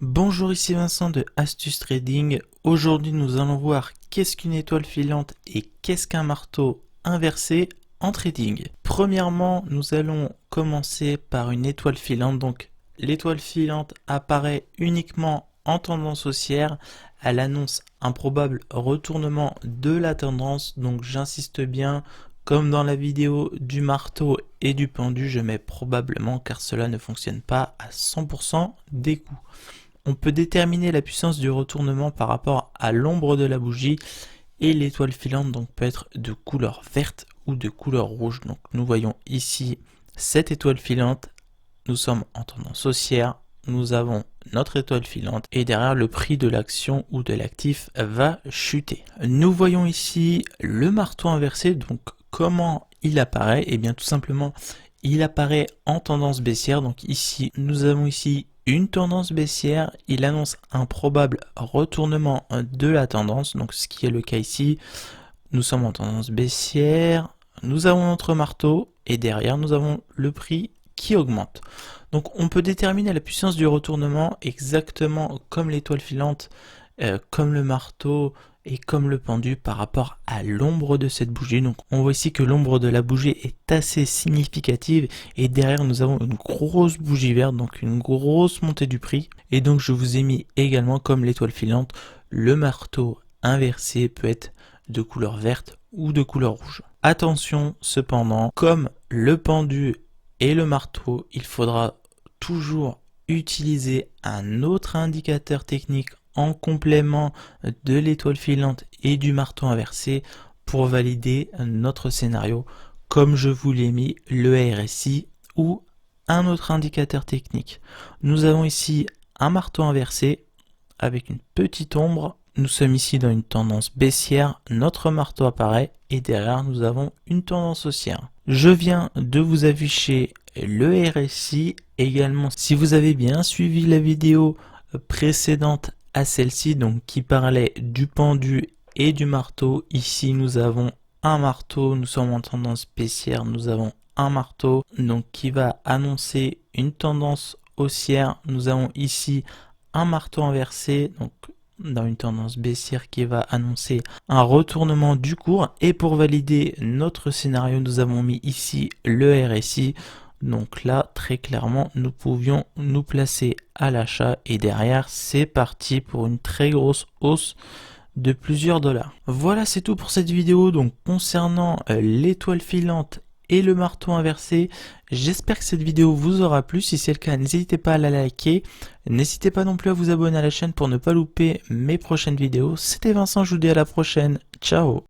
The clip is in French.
Bonjour, ici Vincent de Astuce Trading. Aujourd'hui, nous allons voir qu'est-ce qu'une étoile filante et qu'est-ce qu'un marteau inversé en trading. Premièrement, nous allons commencer par une étoile filante. Donc, l'étoile filante apparaît uniquement en tendance haussière. Elle annonce un probable retournement de la tendance. Donc, j'insiste bien. Comme dans la vidéo du marteau et du pendu, je mets probablement car cela ne fonctionne pas à 100% des coups. On peut déterminer la puissance du retournement par rapport à l'ombre de la bougie et l'étoile filante donc peut être de couleur verte ou de couleur rouge. Donc nous voyons ici cette étoile filante, nous sommes en tendance haussière, nous avons notre étoile filante et derrière le prix de l'action ou de l'actif va chuter. Nous voyons ici le marteau inversé, donc comment il apparaît? Et bien tout simplement il apparaît en tendance baissière. Donc ici nous avons ici une tendance baissière, il annonce un probable retournement de la tendance, donc ce qui est le cas ici. Nous sommes en tendance baissière, nous avons notre marteau et derrière nous avons le prix qui augmente. Donc on peut déterminer la puissance du retournement exactement comme l'étoile filante, comme le marteau et comme le pendu par rapport à l'ombre de cette bougie. Donc on voit ici que l'ombre de la bougie est assez significative et derrière nous avons une grosse bougie verte, donc une grosse montée du prix. Et donc je vous ai mis également comme l'étoile filante, le marteau inversé peut être de couleur verte ou de couleur rouge. Attention cependant, comme le pendu et le marteau, il faudra toujours utiliser un autre indicateur technique en complément de l'étoile filante et du marteau inversé pour valider notre scénario, comme je vous l'ai mis, le RSI ou un autre indicateur technique. Nous avons ici un marteau inversé avec une petite ombre. Nous sommes ici dans une tendance baissière, notre marteau apparaît et derrière nous avons une tendance haussière. Je viens de vous afficher le RSI également. Si vous avez bien suivi la vidéo précédente à celle-ci, donc qui parlait du pendu et du marteau, ici nous avons un marteau, nous sommes en tendance baissière, nous avons un marteau donc qui va annoncer une tendance haussière. Nous avons ici un marteau inversé, donc dans une tendance baissière qui va annoncer un retournement du cours. Et pour valider notre scénario, nous avons mis ici le RSI. Donc là, très clairement, nous pouvions nous placer à l'achat et derrière, c'est parti pour une très grosse hausse de plusieurs dollars. Voilà, c'est tout pour cette vidéo. Donc concernant l'étoile filante et le marteau inversé, j'espère que cette vidéo vous aura plu. Si c'est le cas, n'hésitez pas à la liker. N'hésitez pas non plus à vous abonner à la chaîne pour ne pas louper mes prochaines vidéos. C'était Vincent, je vous dis à la prochaine. Ciao!